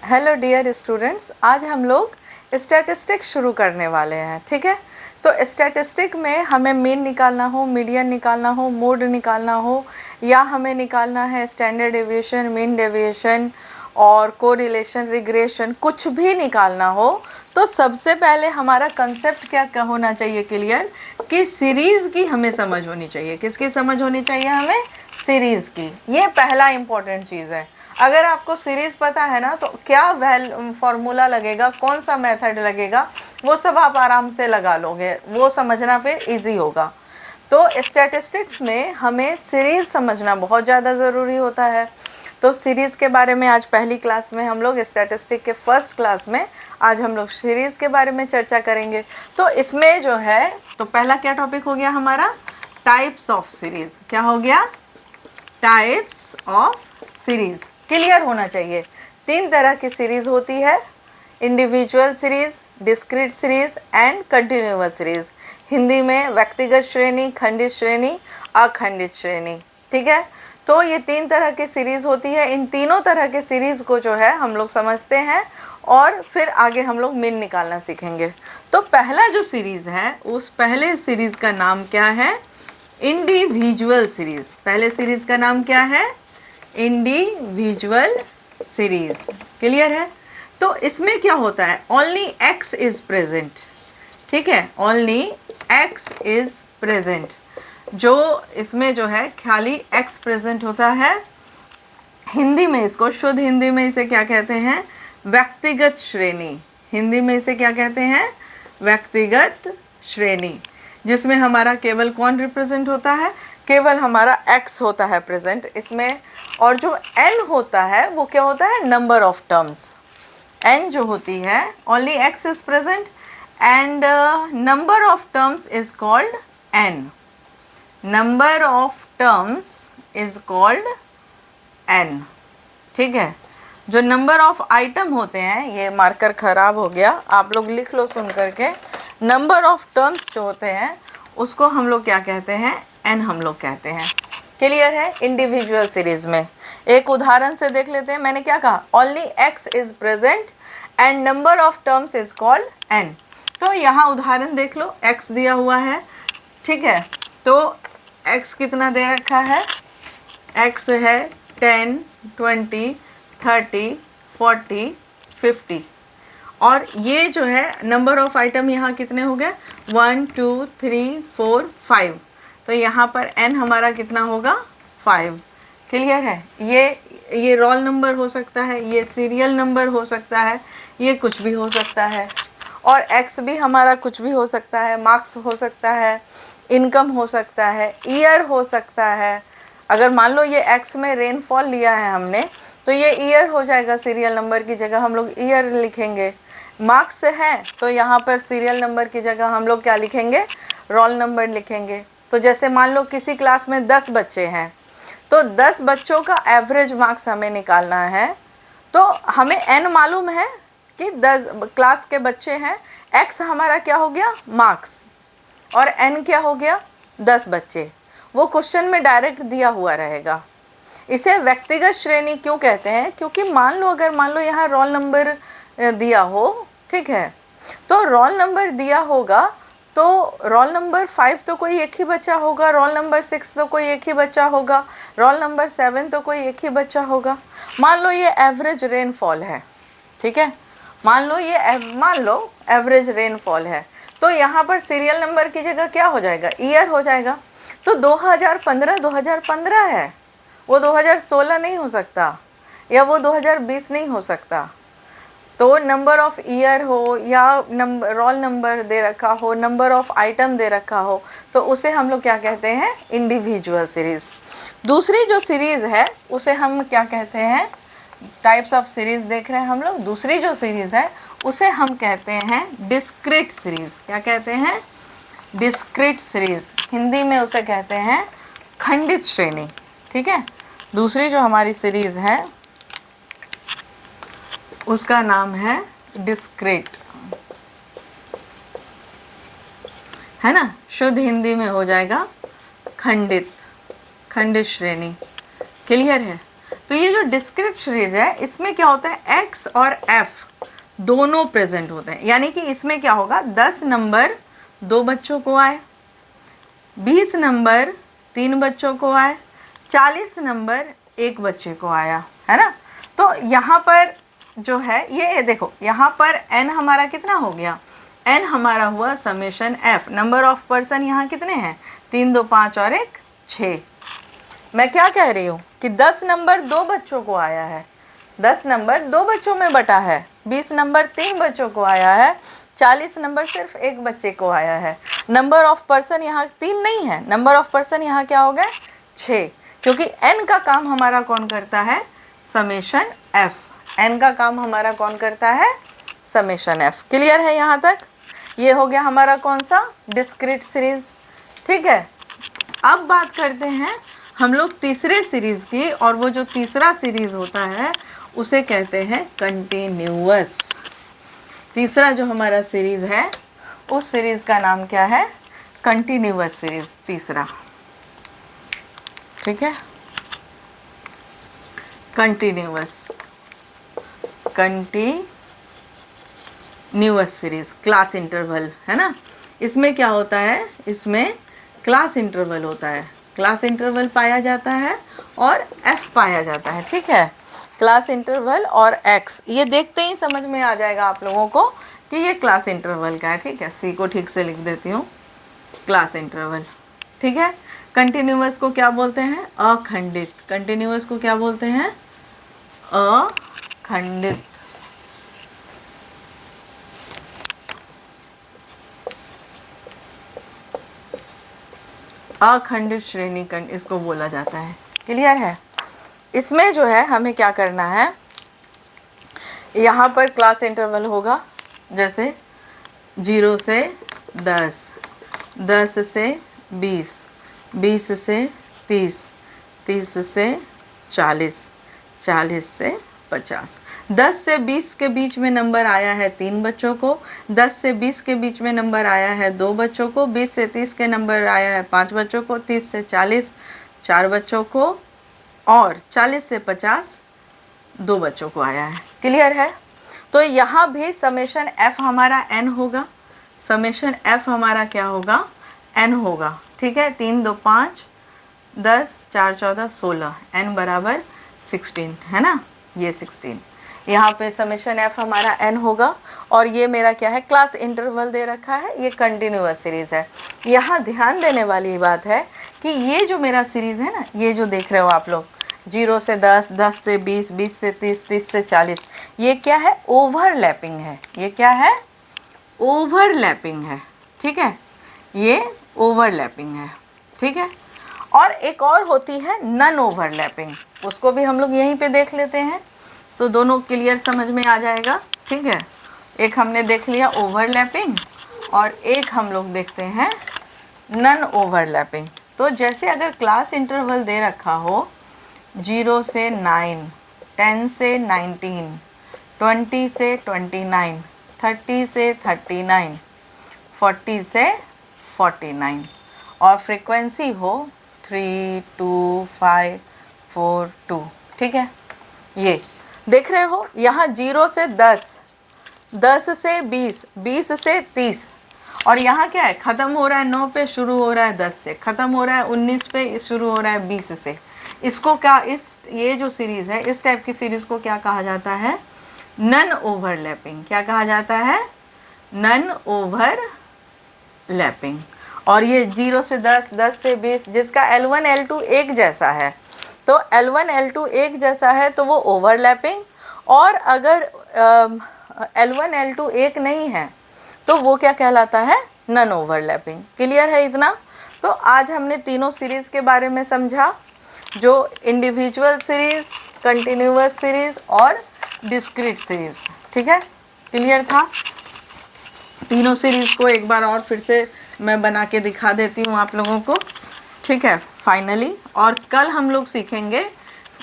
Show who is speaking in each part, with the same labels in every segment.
Speaker 1: Hello dear students, आज हम लोग स्टैटिस्टिक शुरू करने वाले हैं। ठीक है, तो स्टैटिस्टिक में हमें मीन निकालना हो, मीडियन निकालना हो, मोड निकालना हो, या हमें निकालना है स्टैंडर्ड डेविएशन, मीन डेविएशन और कोरिलेशन, रिग्रेशन, कुछ भी निकालना हो, तो सबसे पहले हमारा कंसेप्ट क्या होना चाहिए क्लियर, कि सीरीज़ की हमें समझ होनी चाहिए। किसकी समझ होनी चाहिए? हमें सीरीज़ की। ये पहला इम्पोर्टेंट चीज़ है। अगर आपको सीरीज़ पता है ना, तो क्या फॉर्मूला लगेगा, कौन सा मेथड लगेगा, वो सब आप आराम से लगा लोगे, वो समझना फिर इजी होगा। तो स्टैटिस्टिक्स में हमें सीरीज़ समझना बहुत ज़्यादा ज़रूरी होता है। तो सीरीज़ के बारे में आज पहली क्लास में हम लोग, स्टैटिस्टिक के फर्स्ट क्लास में आज हम लोग सीरीज़ के बारे में चर्चा करेंगे। तो इसमें जो है, तो पहला क्या टॉपिक हो गया हमारा? Types of series. क्या हो गया? Types of series. क्लियर होना चाहिए। 3 तरह की सीरीज़ होती है: individual series, discrete series and continuous series. Hindi में व्यक्तिगत श्रेणी, खंडित श्रेणी, अखंडित श्रेणी। ठीक है, तो ये 3 तरह की सीरीज़ होती है। इन तीनों तरह के सीरीज़ को जो है हम लोग समझते हैं और फिर आगे हम लोग मीन निकालना सीखेंगे। तो पहला जो सीरीज़ है, उस पहले सीरीज़ का नाम क्या है? Individual series. पहले सीरीज़ का नाम क्या है? Individual series. क्लियर है? तो इसमें क्या होता है? Only x is present. ठीक है, ओनली एक्स इज़ प्रेजेंट। जो इसमें जो है खाली एक्स प्रेजेंट होता है। हिंदी में इसको, शुद्ध हिंदी में इसे क्या कहते हैं? व्यक्तिगत श्रेणी। हिंदी में इसे क्या कहते हैं? व्यक्तिगत श्रेणी, जिसमें हमारा केवल कौन रिप्रेजेंट होता है? केवल हमारा x होता है प्रेजेंट इसमें। और जो n होता है वो क्या होता है? Number of terms. n जो होती है, only x is present and number of terms is called n। Number of terms is called n। ठीक है, जो नंबर ऑफ आइटम होते हैं, ये मार्कर ख़राब हो गया, आप लोग लिख लो सुन करके। नंबर ऑफ टर्म्स जो होते हैं उसको हम लोग क्या कहते हैं? n हम लोग कहते हैं। क्लियर है? इंडिविजुअल सीरीज़ में एक उदाहरण से देख लेते हैं। मैंने क्या कहा? Only x is present and number of terms is called n। तो यहाँ उदाहरण देख लो, x दिया हुआ है। ठीक है, तो x कितना दे रखा है? x है 10, 20, 30, 40, 50। और ये जो है नंबर ऑफ आइटम यहाँ कितने हो गए? 1, 2, 3, 4, 5। तो यहाँ पर n हमारा कितना होगा? 5। क्लियर है? ये रोल नंबर हो सकता है, ये सीरियल नंबर हो सकता है, ये कुछ भी हो सकता है। और x भी हमारा कुछ भी हो सकता है, मार्क्स हो सकता है, इनकम हो सकता है, ईयर हो सकता है। अगर मान लो ये x में रेनफॉल लिया है हमने, तो ये ईयर हो जाएगा। सीरियल नंबर की जगह हम लोग ईयर लिखेंगे। मार्क्स है तो यहाँ पर सीरियल नंबर की जगह हम लोग क्या लिखेंगे? रोल नंबर लिखेंगे। तो जैसे मान लो किसी क्लास में 10 बच्चे हैं, तो 10 बच्चों का एवरेज मार्क्स हमें निकालना है। तो हमें n मालूम है कि 10 क्लास के बच्चे हैं, x हमारा क्या हो गया? मार्क्स, और n क्या हो गया? 10 बच्चे। वो क्वेश्चन में डायरेक्ट दिया हुआ रहेगा। इसे व्यक्तिगत श्रेणी क्यों कहते हैं? क्योंकि मान लो यहाँ रोल नंबर दिया हो, ठीक है, तो रोल नंबर दिया होगा, तो रोल नंबर 5 तो कोई एक ही बच्चा होगा, रोल नंबर 6 तो कोई एक ही बच्चा होगा, रोल नंबर 7 तो कोई एक ही बच्चा होगा। मान लो ये एवरेज रेनफॉल है, ठीक है, मान लो एवरेज रेनफॉल है, तो यहाँ पर सीरियल नंबर की जगह क्या हो जाएगा? ईयर हो जाएगा। तो 2015 है, वो 2016 नहीं हो सकता, या वो 2020 नहीं हो सकता। तो नंबर ऑफ ईयर हो या रोल नंबर दे रखा हो, नंबर ऑफ आइटम दे रखा हो, तो उसे हम लोग क्या कहते हैं? Individual series. दूसरी जो सीरीज़ है उसे हम क्या कहते हैं? टाइप्स ऑफ सीरीज़ देख रहे हैं हम लोग। दूसरी जो सीरीज़ है उसे हम कहते हैं डिस्क्रीट सीरीज़। क्या कहते हैं? Discrete series. हिंदी में उसे कहते हैं खंडित श्रेणी। ठीक है, दूसरी जो हमारी सीरीज़ है उसका नाम है डिस्क्रीट, है ना? शुद्ध हिंदी में हो जाएगा खंडित श्रेणी। क्लियर है? तो ये जो डिस्क्रीट सीरीज है इसमें क्या होता है, x और f दोनों प्रेजेंट होते हैं। यानी कि इसमें क्या होगा, 10 नंबर 2 बच्चों को आए, 20 नंबर 3 बच्चों को आए, 40 नंबर 1 बच्चे को आया, है ना। तो यहाँ पर जो है ये देखो, यहाँ पर n हमारा कितना हो गया, n हमारा हुआ summation f। Number of person यहाँ कितने हैं, 3 2 5 और 1 6। मैं क्या कह रही हूँ कि 10 नंबर 2 बच्चों को आया है, 10 नंबर 2 बच्चों में बटा है, 20 नंबर 3 बच्चों को आया है, 40 नंबर सिर्फ 1 बच्चे को आया है। नंबर ऑफ पर्सन यहाँ 3 नहीं है, नंबर ऑफ पर्सन यहाँ क्या हो गया 6, क्योंकि n का काम हमारा कौन करता है, समेशन f। n का काम हमारा कौन करता है, समेशन f। क्लियर है यहाँ तक। ये हो गया हमारा कौन सा, डिस्क्रीट सीरीज। ठीक है, अब बात करते हैं हम लोग तीसरे सीरीज की, और वो जो तीसरा सीरीज होता है उसे कहते हैं कंटिन्यूअस। तीसरा जो हमारा सीरीज है उस सीरीज का नाम क्या है, कंटिन्यूअस सीरीज तीसरा। ठीक है, कंटिन्यूअस सीरीज, क्लास इंटरवल, है ना। इसमें क्या होता है, इसमें क्लास इंटरवल होता है, क्लास इंटरवल पाया जाता है और f पाया जाता है। ठीक है, क्लास इंटरवल और x, ये देखते ही समझ में आ जाएगा आप लोगों को कि ये क्लास इंटरवल का है। ठीक है, c को ठीक से लिख देती हूँ, क्लास इंटरवल। ठीक है, कंटिन्यूअस को क्या बोलते हैं, अखंडित। कंटिन्यूअस को क्या बोलते हैं, अखंडित। अखंडित श्रेणी खंड इसको बोला जाता है। क्लियर है। इसमें जो है हमें क्या करना है, यहाँ पर क्लास इंटरवल होगा, जैसे 0 से 10, 10 से 20, 20 से 30, 30 से 40, 40 से 50। 10 से 20 के बीच में नंबर आया है 3 बच्चों को, 10 से 20 के बीच में नंबर आया है 2 बच्चों को, 20 से 30 के नंबर आया है 5 बच्चों को, 30 से 40 4 बच्चों को, और 40 से 50 2 बच्चों को आया है। क्लियर है। तो यहाँ भी समेशन f हमारा n होगा, समेशन f हमारा क्या होगा, n होगा। ठीक है, 3 2 5 10 4 14 16, n बराबर 16, है ना, ये 16। यहाँ पे समेशन f हमारा n होगा, और ये मेरा क्या है, क्लास इंटरवल दे रखा है, ये कंटिन्यूअस सीरीज़ है। यहाँ ध्यान देने वाली बात है कि ये जो मेरा सीरीज़ है ना, ये जो देख रहे हो आप लोग, 0 से 10, 10 से 20, 20 से 30, 30 से 40, ये क्या है, ओवरलैपिंग है। ये क्या है, ओवरलैपिंग है। ठीक है, ये ओवरलैपिंग है। ठीक है, और एक और होती है नन ओवरलैपिंग, उसको भी हम लोग यहीं पे देख लेते हैं, तो दोनों क्लियर समझ में आ जाएगा। ठीक है, एक हमने देख लिया ओवरलैपिंग, और एक हम लोग देखते हैं नन ओवरलैपिंग। तो जैसे अगर क्लास इंटरवल दे रखा हो 0 से 9, 10 से 19, 20 से 29, 30 से 39, 40 से 49, और फ्रीक्वेंसी हो 3 2 5 4 2। ठीक है, ये देख रहे हो, यहाँ 0 से 10, 10 से 20, 20 से 30, और यहाँ क्या है, ख़त्म हो रहा है 9 पे, शुरू हो रहा है 10 से, ख़त्म हो रहा है 19 पे, शुरू हो रहा है 20 से। इसको क्या, ये जो सीरीज़ है, इस टाइप की सीरीज़ को क्या कहा जाता है, नन ओवरलैपिंग। क्या कहा जाता है, नन ओवरलैपिंग। और ये 0 से 10, 10 से 20, जिसका L1 L2 एक जैसा है, तो L1 L2 एक जैसा है तो वो ओवरलैपिंग, और अगर L1 L2 एक नहीं है तो वो क्या कहलाता है, नन ओवरलैपिंग। क्लियर है इतना। तो आज हमने तीनों सीरीज़ के बारे में समझा, जो इंडिविजुअल सीरीज़, कंटिन्यूअस सीरीज़ और डिस्क्रीट सीरीज़। ठीक है, क्लियर था। तीनों सीरीज़ को एक बार और फिर से मैं बना के दिखा देती हूँ आप लोगों को। ठीक है, फाइनली। और कल हम लोग सीखेंगे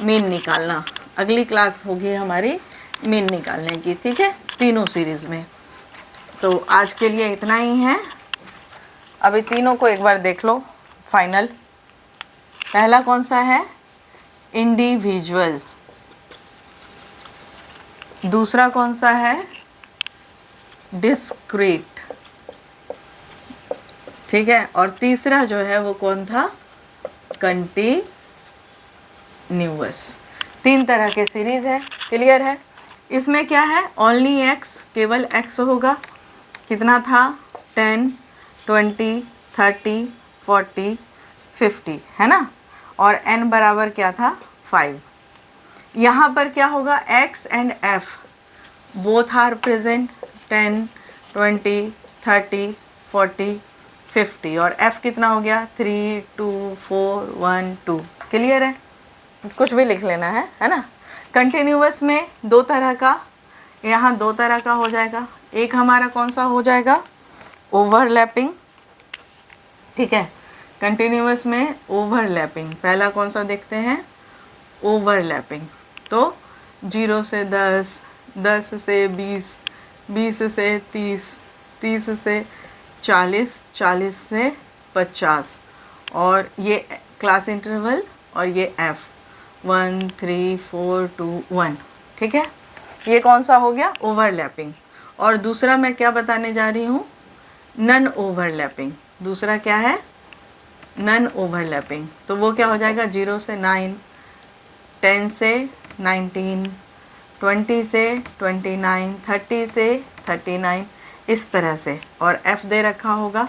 Speaker 1: मीन निकालना, अगली क्लास होगी हमारी मीन निकालने की। ठीक है, तीनों सीरीज़ में। तो आज के लिए इतना ही है। अभी तीनों को एक बार देख लो फाइनल। पहला कौन सा है, इंडिविजुअल। दूसरा कौन सा है, डिस्क्रीट, ठीक है, और तीसरा जो है वो कौन था, कंटिन्यूअस। 3 तरह के सीरीज है, क्लियर है। इसमें क्या है, ओनली एक्स, केवल एक्स होगा, कितना था 10, 20, 30, 40, 50, है ना, और n बराबर क्या था 5। यहाँ पर क्या होगा, x and f both are present, 10, 20, 30, 40, 50, और f कितना हो गया 3, 2, 4, 1, 2, क्लियर है, कुछ भी लिख लेना है ना। कंटिन्यूअस में 2 तरह का, यहाँ 2 तरह का हो जाएगा, एक हमारा कौन सा हो जाएगा, ओवरलैपिंग, ठीक है, कंटिन्यूअस में ओवरलैपिंग, पहला कौन सा देखते हैं, ओवरलैपिंग, तो 0 से 10, 10 से 20, 20 से 30, 30 से 40, 40 से 50, और ये क्लास इंटरवल, और ये f 1, 3, 4, 2, 1, ठीक है, ये कौन सा हो गया, ओवरलैपिंग। और दूसरा मैं क्या बताने जा रही हूँ, नन ओवरलैपिंग। दूसरा क्या है, नन ओवरलैपिंग, तो वो क्या हो जाएगा, 0 से 9, 10 से 19, 20 से 29, 30 से 39, इस तरह से। और f दे रखा होगा,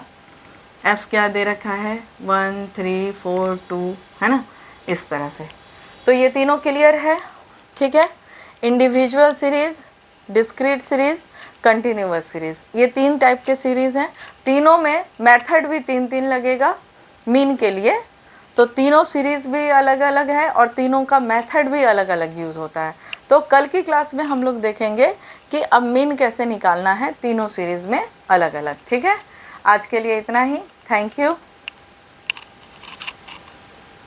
Speaker 1: f क्या दे रखा है, 1, 3, 4, 2, है ना, इस तरह से। तो ये तीनों क्लियर है, ठीक है, individual series, discrete series, continuous series, ये 3 टाइप के सीरीज़ हैं। तीनों में मेथड भी 3-3 लगेगा मीन के लिए, तो तीनों सीरीज़ भी अलग अलग है और तीनों का मेथड भी अलग अलग यूज़ होता है। तो कल की क्लास में हम लोग देखेंगे कि अब मीन कैसे निकालना है तीनों सीरीज़ में अलग अलग, ठीक है। आज के लिए इतना ही, थैंक यू।